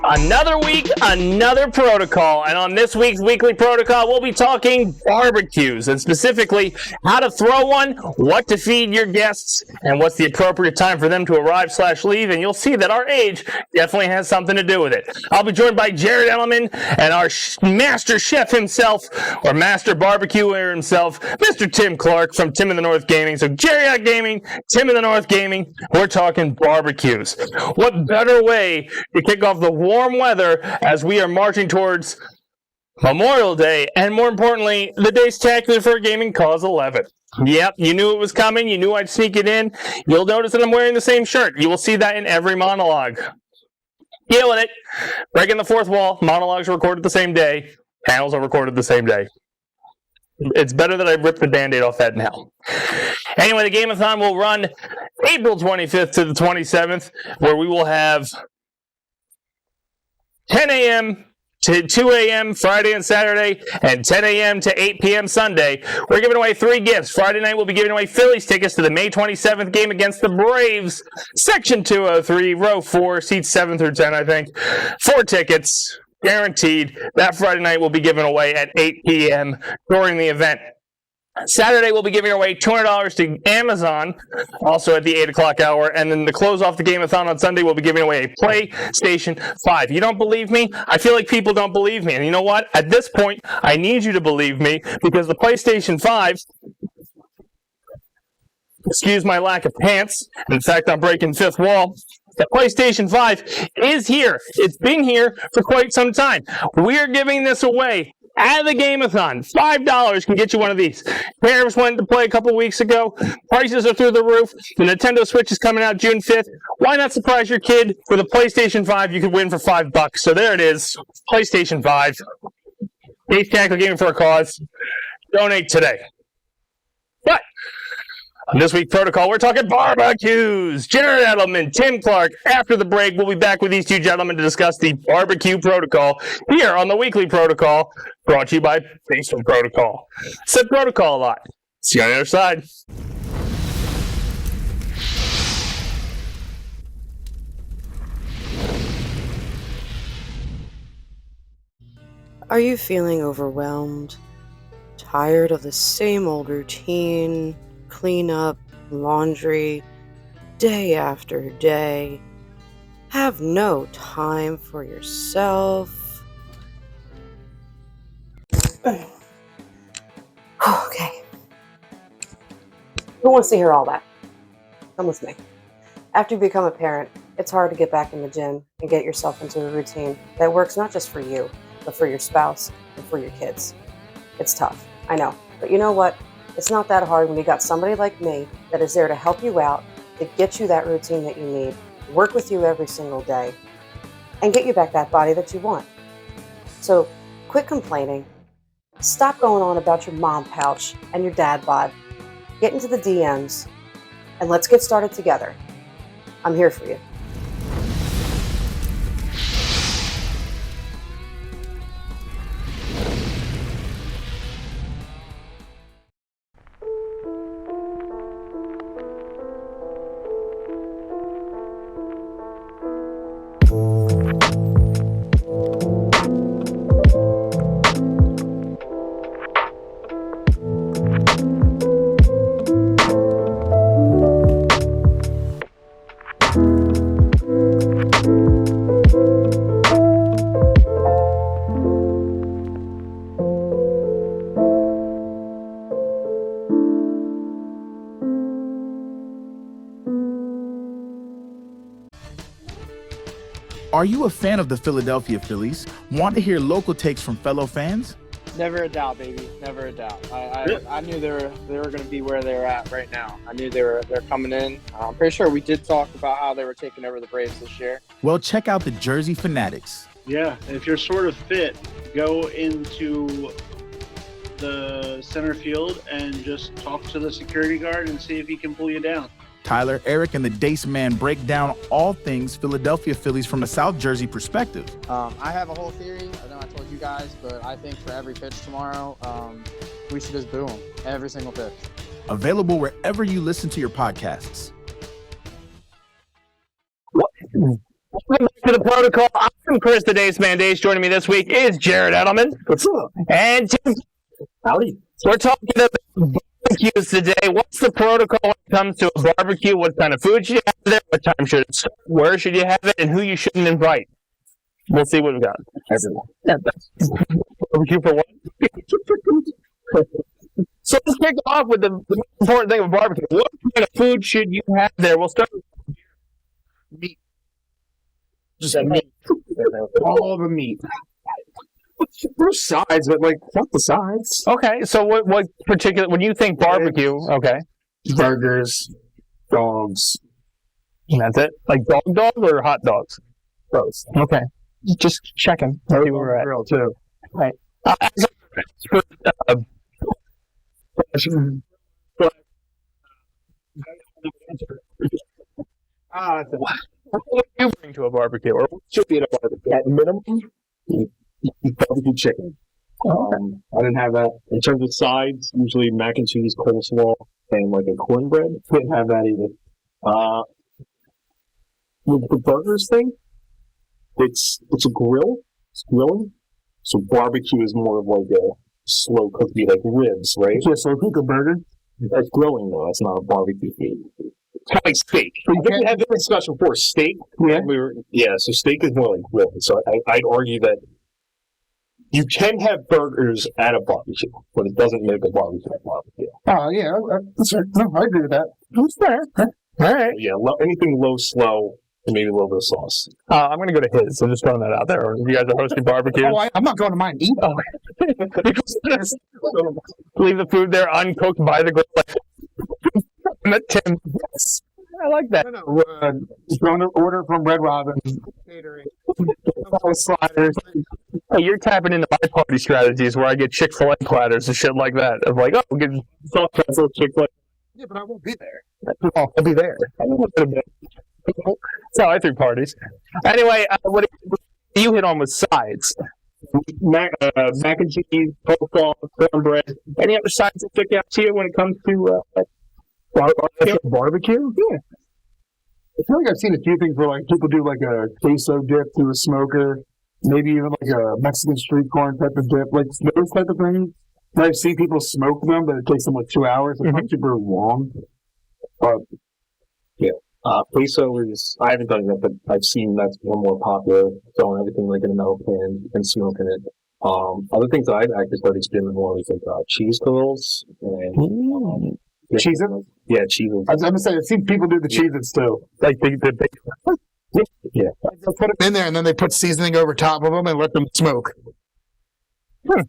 Another week, another protocol, and on this week's weekly protocol, we'll be talking barbecues, and specifically how to throw one, what to feed your guests, and what's the appropriate time for them to arrive/leave, and you'll see that our age definitely has something to do with it. I'll be joined by Jarrett Edelman and our master chef himself, or master barbecuer himself, Mr. Tim Clark from Tim in the North Gaming. So Jarrett Gaming, Tim in the North Gaming, we're talking barbecues. What better way to kick off the warm weather as we are marching towards Memorial Day, and more importantly, the Dacetacular for Gaming Cause 11. Yep, you knew it was coming. You knew I'd sneak it in. You'll notice that I'm wearing the same shirt. You will see that in every monologue. Deal with it. Breaking the fourth wall. Monologues are recorded the same day. Panels are recorded the same day. It's better that I rip the Band-Aid off that now. Anyway, the Game-a-thon will run April 25th to the 27th, where we will have 10 a.m. to 2 a.m. Friday and Saturday, and 10 a.m. to 8 p.m. Sunday. We're giving away 3 gifts. Friday night, we'll be giving away Phillies tickets to the May 27th game against the Braves. Section 203, row 4, seats 7 through 10, I think. 4 tickets, guaranteed. That Friday night will be given away at 8 p.m. during the event. Saturday, we'll be giving away $200 to Amazon, also at the 8 o'clock hour. And then to close off the Game-a-thon on Sunday, we'll be giving away a PlayStation 5. You don't believe me? I feel like people don't believe me. And you know what? At this point, I need you to believe me, because the PlayStation 5, excuse my lack of pants, in fact, I'm breaking fifth wall, the PlayStation 5 is here. It's been here for quite some time. We're giving this away at the Game-a-thon. $5 can get you one of these. Parents went to play a couple weeks ago. Prices are through the roof. The Nintendo Switch is coming out June 5th. Why not surprise your kid with a PlayStation 5 you could win for $5? So there it is. PlayStation 5. Dacetacular Gaming for a Cause. Donate today. But on this week's protocol, we're talking barbecues. Jarrett Edelman, Tim Clark. After the break, we'll be back with these two gentlemen to discuss the barbecue protocol here on the weekly protocol, brought to you by Facebook Protocol. Said protocol a lot. See you on the other side. Are you feeling overwhelmed? Tired of the same old routine? Cleanup, laundry, day after day. Have no time for yourself. Okay. Who wants to hear all that? Come with me. After you become a parent, it's hard to get back in the gym and get yourself into a routine that works not just for you, but for your spouse and for your kids. It's tough, I know. But you know what? It's not that hard when you got somebody like me that is there to help you out, to get you that routine that you need, work with you every single day, and get you back that body that you want. So quit complaining. Stop going on about your mom pouch and your dad bod. Get into the DMs, and let's get started together. I'm here for you. Are you a fan of the Philadelphia Phillies? Want to hear local takes from fellow fans? Never a doubt, baby. Never a doubt. I knew they were going to be where they're at right now. I knew they're coming in. I'm pretty sure we did talk about how they were taking over the Braves this year. Well, check out the Jersey Fanatics. Yeah, if you're sort of fit, go into the center field and just talk to the security guard and see if he can pull you down. Tyler, Eric, and the Dace Man break down all things Philadelphia Phillies from a South Jersey perspective. I have a whole theory. I know I told you guys, but I think for every pitch tomorrow, we should just boo him every single pitch. Available wherever you listen to your podcasts. What Welcome back to the protocol. I'm Chris, the Dace Man. Dace. Joining me this week is Jarrett Edelman. What's up? And Tim. Howdy. We're talking about barbecues today. What's the protocol when it comes to a barbecue? What kind of food should you have there? What time should it start? Where should you have it? And who you shouldn't invite? We'll see what we got. Everyone. Yeah, barbecue for what? So let's kick off with the most important thing of barbecue. What kind of food should you have there? We'll start with meat. Just meat. All the meat. There's sides, but like, not the sides. Okay, so what particular, when you think barbecue, okay. Burgers, dogs. And that's it? Like dog or hot dogs? Both. Okay. Just checking. See where we're at. Grill, too. Right. What do you bring to a barbecue? Or what should be at a barbecue? At minimum, barbecue chicken. I didn't have that. In terms of sides, usually mac and cheese, coleslaw, and like a cornbread. Didn't have that either. With the burgers thing, it's a grill. It's grilling. So barbecue is more of like a slow cookie, like ribs, right? Yeah, so cook a burger. That's grilling though. That's not a barbecue food. It's kind of like steak. I think we had different discussion before. Steak. Yeah. So steak is more like grilling. So I'd argue that you can have burgers at a barbecue, but it doesn't make a barbecue a barbecue. Oh, yeah, that's fair. No, I agree with that. That's fair. All right. Yeah, anything low, slow, and maybe a little bit of sauce. I'm going to go to his. I'm just throwing that out there. Or you guys are hosting barbecues. Oh, I'm not going to mine either. Leave the food there uncooked by the grill. Tim. Yes. I like that. Going to order from Red Robin. Catering. All sliders. Hey, you're tapping into my party strategies where I get Chick-fil-A platters and shit like that. Of like, oh, we'll get soft pretzel Chick-fil-A. Yeah, but I won't be there. Oh, I'll be there. That's how I threw parties. Anyway, what you hit on was sides. Mac and cheese, coleslaw, cornbread. Any other sides that stick out to you when it comes to Barbecue? Yeah. I feel like I've seen a few things where like people do like a queso dip through a smoker, maybe even like a Mexican street corn type of dip, like those type of things. And I've seen people smoke them, but it takes them like 2 hours. It's not super long. Queso is, I haven't done it yet, but I've seen that's become more popular, throwing everything like in a metal pan and smoking it. Other things that I've actually started experimenting more with like cheese grills and Cheese it? Yeah, cheese. I was going to say, I've seen people do the Cheez-Its too. like the Yeah. They put them in there and then they put seasoning over top of them and let them smoke.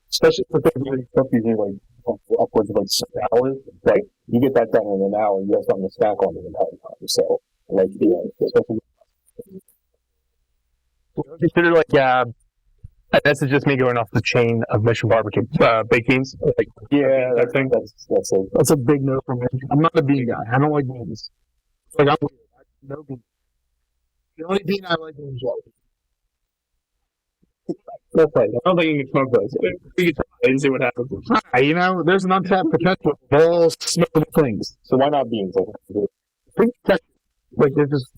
Especially for things like stuff usually like upwards of like 6 hours. Like you get that done in an hour, you have something to stack on the entire time. So like especially consider like this is just me going off the chain of Mission Barbecue. Baked beans. Like, yeah, I think That's a big no for me. I'm not a bean guy. I don't like beans. Like I'm weird. No beans. The only bean I like is white. that's right. I don't think you can smoke those. You can try it and see what happens. You know, there's an untapped potential of all smokable things. so why not beans? Like they're just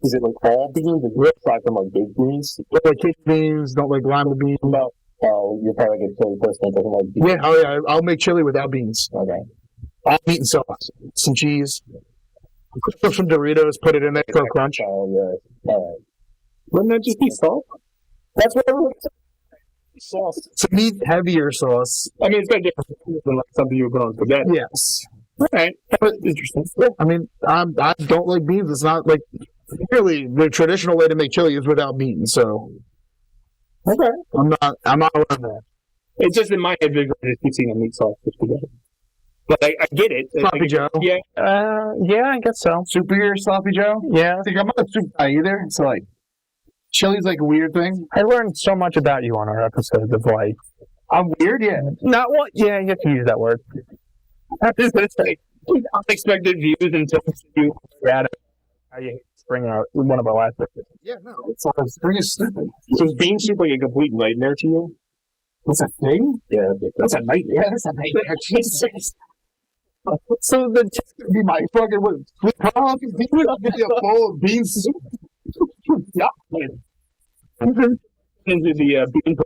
Is it like all beans or aside from like baked beans? like kidney beans, don't like lima beans. You're probably like a chili person that doesn't like beans. Yeah, oh yeah, I'll make chili without beans. Okay. All meat and sauce, some cheese, put some Doritos, put it in there for a crunch. Oh yeah. All right. Wouldn't that just be salt? That's what everyone says. Sauce. It's a meat heavier sauce. I mean, it's got different than like something you would put on spaghetti. Yes. Right. That's interesting. Yeah. I mean, I don't like beans. It's not like really the traditional way to make chili is without beans. So Okay. I'm not aware of that. It's just in my head, visually, just seeing a meat sauce for spaghetti. But I get it. Sloppy Joe. Yeah. Yeah, I guess so. Superior sloppy Joe. Yeah. I think I'm not a soup guy either. So like, chili's like a weird thing. I learned so much about you on our episodes of like. I'm weird, yeah. Not what? Yeah, you have to use that word. I was going to say unexpected views until you had how you bring out one of our last episodes. Yeah, no, it's spring is stupid. So is bean soup like a complete nightmare to you? That's a thing? Yeah. That's a nightmare. Yeah, that's a nightmare. Jesus. So the be my fucking what? Give me a bowl of bean soup. Yeah. Into the bean.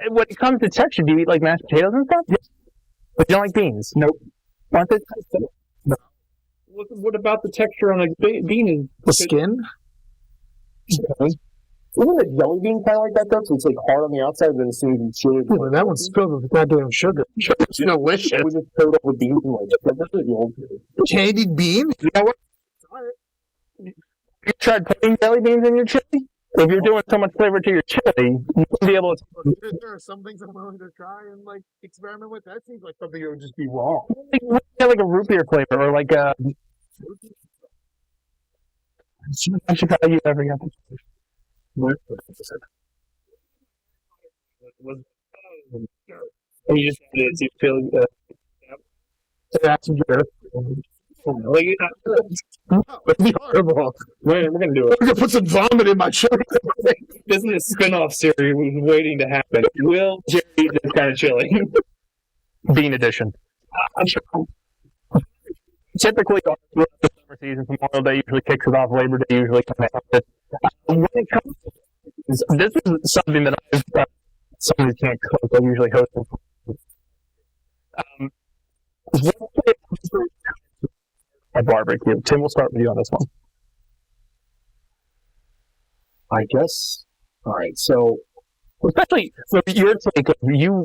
When it comes to texture, do you eat like mashed potatoes and stuff? Yes. But you don't like beans? Nope. Aren't they? No. What about the texture on a bean? The skin? Isn't a jelly bean kind of like that though? So it's like hard on the outside, then as soon as you chew it, Well, that one's filled with goddamn sugar. It's delicious. we just coat up with beans and like Candied bean? You know what? You tried putting jelly beans in your chili? If you're doing so much flavor to your chili, you won't be able to. There are some things I'm willing to try and like experiment with. That seems like something that would just be wrong. Like a root beer flavor or like a. I should probably use every other. And you just feel that's Jarrett. Like, It'd be horrible. we're gonna do it. I'm gonna put some vomit in my sugar. This is a spin-off series waiting to happen. Will Jerry eat this kind of chili? Bean edition. Typically, the summer season, Memorial Day usually kicks it off. Labor Day usually comes out. When it comes to this is something that I've somebody who can't cook. I usually host them. A barbecue. Tim, we'll start with you on this one. I guess. All right. So, Especially for your take, you.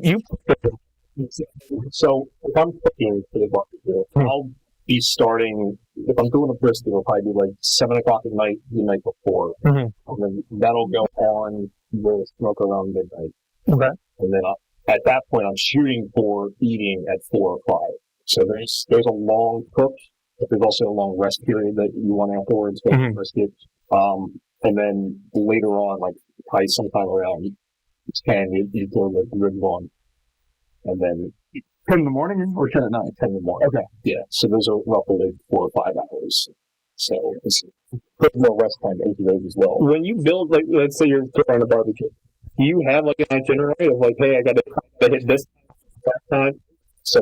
So if I'm cooking for the barbecue, I'll be starting. If I'm doing a brisket, it'll probably be like 7 o'clock at night, the night before, and then that'll go on the smoke around midnight. Okay. And then at that point, I'm shooting for eating at 4 or 5. So there's a long cook, but there's also a long rest period that you want afterwards for the brisket. And then later on, like probably sometime around 10, you throw the ribs on, and then 10 in the morning or 10 at night? 10 in the morning. Okay. Yeah. So those are roughly 4 or 5 hours. So it's put more rest time into those as well. When you build, like, let's say you're throwing a barbecue, do you have like an itinerary of like, hey, I got to hit this time? So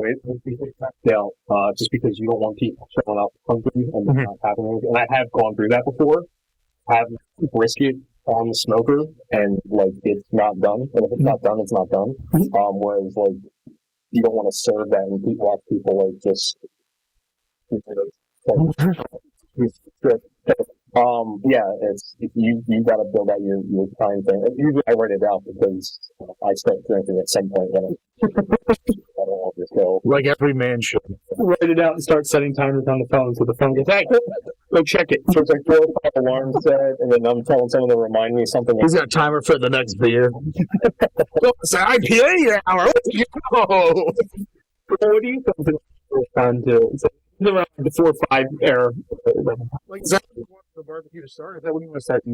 just because you don't want people showing up hungry and not having anything. And I have gone through that before. I have brisket on the smoker and like it's not done. And if it's not done, it's not done. Whereas like you don't want to serve that and watch people like just it's you got to build out your time thing. Usually I write it out because I start drinking at some point when I don't want to just go. Like every man should. Write it out and start setting timers on the phone so the phone goes, hey, go check it. So it's like 4 or 5 alarms set, and then I'm telling someone to remind me something. He's got a timer for the next beer. It's an IPA hour. What do you think the time to? It's around the 4 or 5 era. Like, is that when you want the barbecue to start? Is that when you want to start?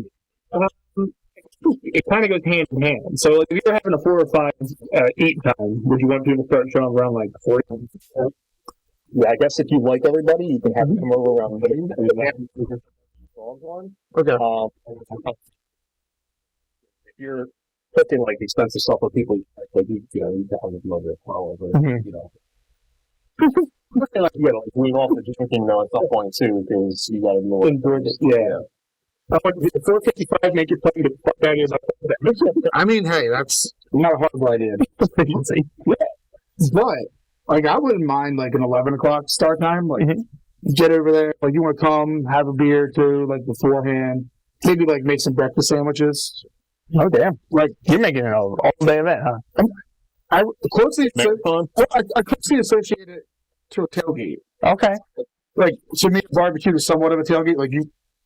It kind of goes hand in hand. So, like, if you're having a 4 or 5 eat time, would you want people to start showing around like 40? Yeah, I guess if you like everybody, you can have them come over around noon. Okay. If you're cooking like expensive stuff for people, like you definitely love it. You know. You gotta wean off the drinking though at some point too, because you gotta know. Yeah. I want the 455 make you play the fuck out of yourself. I mean, hey, that's Not a horrible idea. but like I wouldn't mind like an 11 o'clock start time. Like get over there, like you want to come have a beer or two, like beforehand. Maybe like make some breakfast sandwiches. Oh damn! Like you're making an all day event, huh? I closely associate it to a tailgate. Okay. Like to me, barbecue is somewhat of a tailgate. Like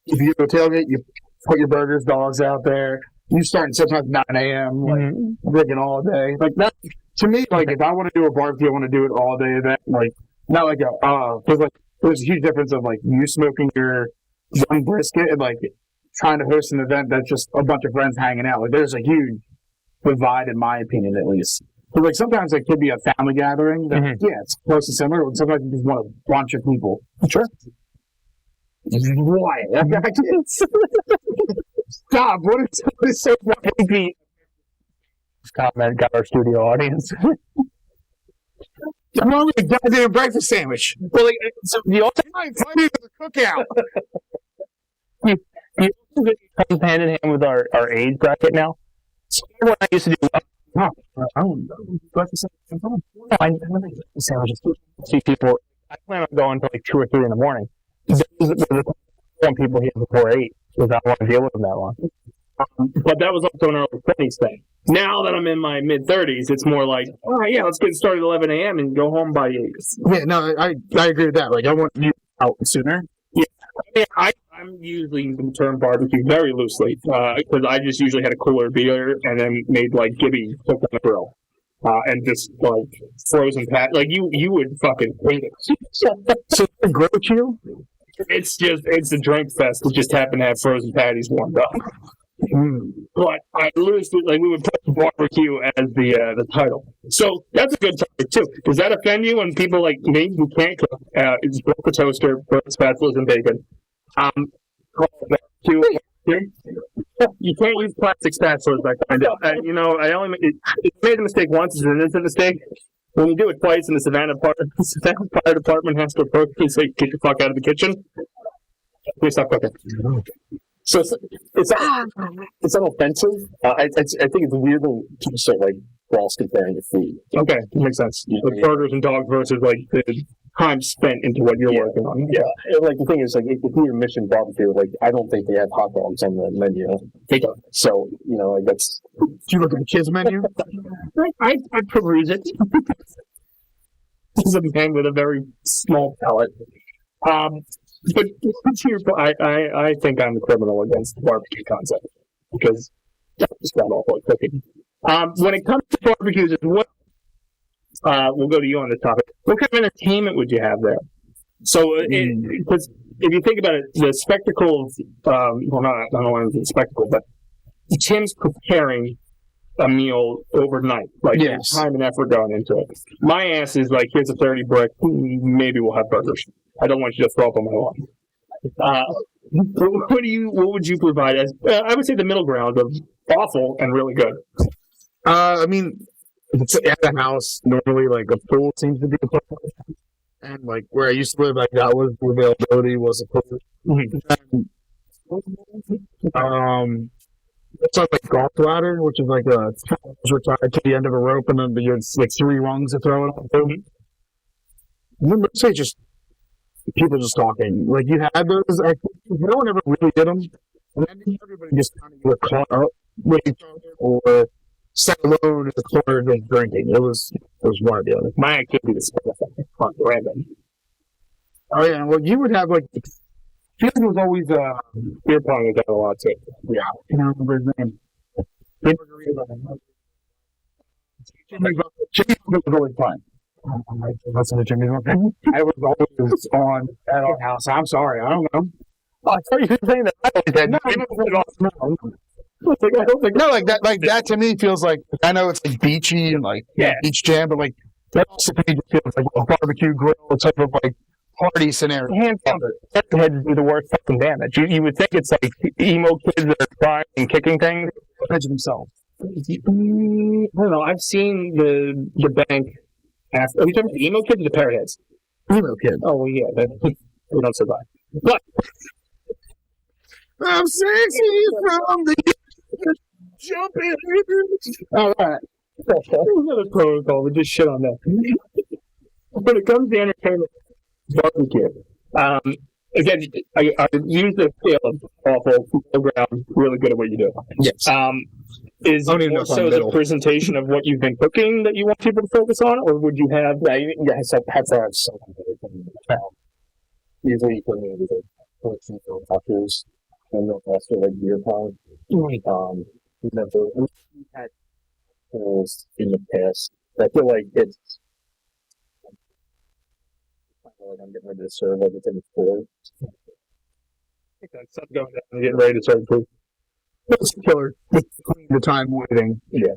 if you go to a tailgate, you put your burgers, dogs out there. You start sometimes 9 a.m. like rigging all day. Like that to me, like if I want to do a barbecue, I want to do it all day event. Like not like because like there's a huge difference of like you smoking your young brisket and like trying to host an event that's just a bunch of friends hanging out. Like there's a huge divide, in my opinion, at least. But like sometimes it could be a family gathering. That, yeah, it's close to similar. But sometimes you just want a bunch of people. Sure. Why? Stop! What is so funny? Comment got our studio audience. I'm only a goddamn breakfast sandwich. Well, like, so the Find me to the cookout. You comes hand in hand with our age bracket now. So when I used to do, I see people. I plan on going till like 2 or 3 in the morning. Those were the some people here before 8 because I don't want to deal with them that long. But that was also an early 20s thing. Now that I'm in my mid 30s, it's more like, all right, yeah, let's get started at 11 a.m. and go home by 8. Yeah, no, I agree with that. Like, I want you out sooner. Yeah, I'm usually the term barbecue very loosely because I just usually had a cooler beer and then made like Gibby cook on the grill and just like frozen pat. Like you would fucking hate it. So the grill chill? It's a drink fest. We just happen to have frozen patties warmed up. But I loosely like we would put barbecue as the title. So that's a good topic too. Does that offend you when people like me who can't cook? It's broke a toaster, burnt spatulas, and bacon. You can't use plastic spatulas. I find out. I only made a mistake once. It's an instant mistake. When you do it twice, and the Savannah Fire Department has to approach you and say, "Get the fuck out of the kitchen." Please stop cooking. So it's not offensive. I think it's weird when people start like cross comparing the food. Okay, makes sense. Like burgers and dogs versus like the time spent into what you're working on. Yeah, and, like the thing is, like if you're Mission Barbecue, like I don't think they have hot dogs on the menu. They don't. So like that's. Do you look at the kids menu? I peruse it. This is a man with a very small palate. But I think I'm the criminal against the barbecue concept because that's just not awful at cooking. When it comes to barbecues, we'll go to you on this topic. What kind of entertainment would you have there? So, because if you think about it, the spectacle of, I don't want to say spectacle, but Tim's preparing a meal overnight. Like, yes. Time and effort going into it. My ass is like, here's a 30 brick, maybe we'll have burgers. I don't want you to throw up on my lawn. What would you provide as, I would say the middle ground of awful and really good? I mean, it's at the house, normally, like, a pool seems to be a pool. And, like, where I used to live, like, that was the availability was a pool. It's like golf ladder, which is like a retired to the end of a rope, and then there's like 3 rungs to throw it on. Remember, say just people just talking. Like you had those, no one ever really did them, and then everybody just kind of got caught up with each other or sat alone in the corner just drinking. It was one or the other. My activity was random. Oh yeah, well you would have like. Feeling was always beer pong was done a lot too. Yeah, I can't remember his name. Jimmy's was always fun. Listen to Jimmy's one. I was always on at our house. I'm sorry, I don't know. Oh, I thought you were saying that I always had. No, like that to me feels like I know it's like beachy and like beach jam, but like that also to me just feels like a barbecue grill type of like party scenario. Hands down, the heads do the worst fucking damage. You would think it's like emo kids that are crying and kicking things. Edge themselves. I don't know. I've seen the bank. Are you talking about the emo kids or the parrot heads? Emo kid. Oh, well, yeah. They don't survive. But I'm sexy from the jumping. All right. Another protocol. We just shit on that. When it comes to entertainment, barbecue. Again, I use the scale of awful, middle ground, really good at what you do. Yes. Is more so the presentation of what you've been cooking that you want people to focus on, or would you have? Have to have something usually you put in collection of tacos and they'll also like beer pong. We've had in the past. I feel like it's like I'm getting ready to serve everything is full. That's going down and getting ready to serve food. That's killer. The time waiting. Yeah.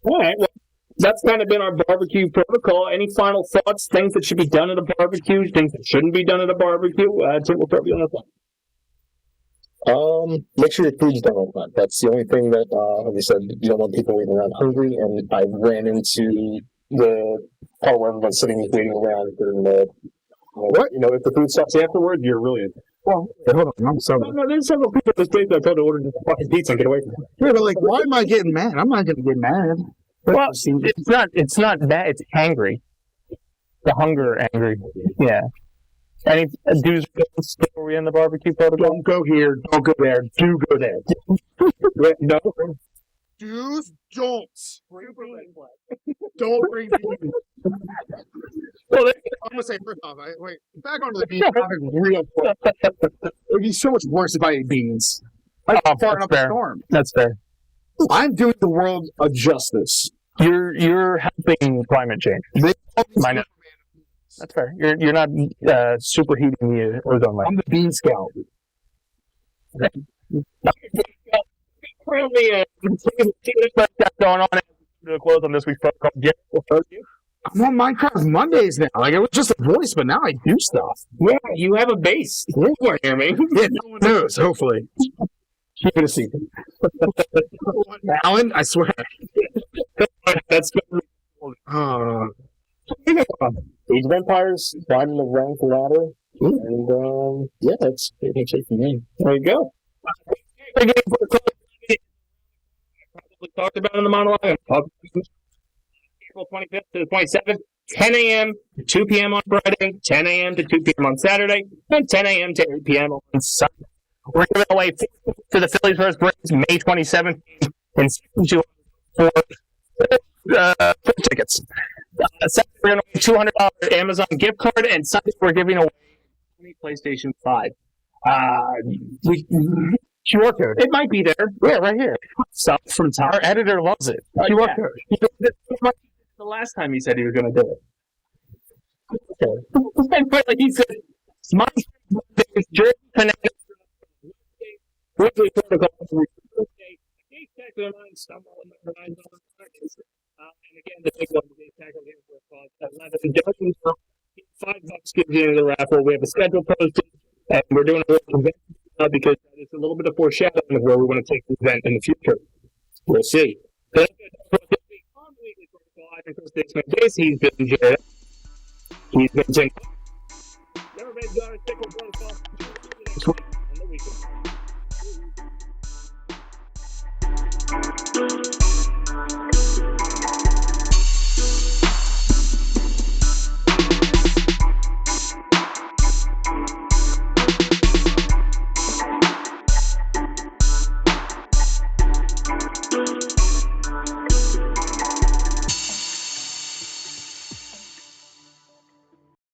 All right. Well, that's kind of been our barbecue protocol. Any final thoughts? Things that should be done at a barbecue? Things that shouldn't be done at a barbecue? Tim, we'll throw you on that one. Make sure your food's done on time. That's the only thing that, like I said, you don't want people waiting around hungry. And I ran into the part where everyone's sitting waiting around. And, if the food sucks afterward, you're really Well, hold on, I'm sorry. No, there's several people at this place that I told to order just a fucking pizza and get away from it. Yeah, but like, why am I getting mad? I'm not gonna get mad. Well, it's not that. It's hangry. The hunger angry. Yeah. Any dudes before we end the barbecue protocol? Don't go here. Don't go there. Do go there. No. Dudes, don't. Don't bring beans. Well, I'm gonna say first off, wait, back onto the bean topic real quick. It'd be so much worse if I ate beans. I'm far up the storm. That's fair. I'm doing the world a justice. You're helping climate change. Minus. That's fair. You're not superheating the ozone layer. I'm the bean scout. Currently, going on to close on this week's protocol. Jarrett, I'm on Minecraft Mondays now. Like, it was just a voice, but now I do stuff. Yeah, you have a base. You weren't hear me. Yeah, no one knows, hopefully. Keep it a secret. Alan, I swear. That's good. Age of Empires, climbing the rank ladder. And, yeah, that's it for me. There you go. We talked about in the monologue. April 25th to the 27th, 10 a.m. to 2 p.m. on Friday, 10 a.m. to 2 p.m. on Saturday, and 10 a.m. to 8 p.m. on Sunday. We're giving away to the Phillies vs. Brews May 27th and for tickets. Saturday, we're going to give $200 Amazon gift card, and Sunday, we're giving away PlayStation 5. QR code. It might be there. Yeah, right here. Stuff from Tom. Our editor loves it. QR code. The last time he said he was going to do it. Okay. And finally, he said, "My Jarrett weekly protocol for Dacetacular 9 stumble and number 9 and again, the big one, the Dacetacular game for 11 dozens for $5 gives you into the raffle. We have a schedule posted, and we're doing a little convention because it's a little bit of foreshadowing of where we want to take the event in the future. We'll see. On the weekly protocol, I've been Chris Dace Man. He's been Jarrett. He's been Tim. Everybody's got a tickle protocol next week on the weekend.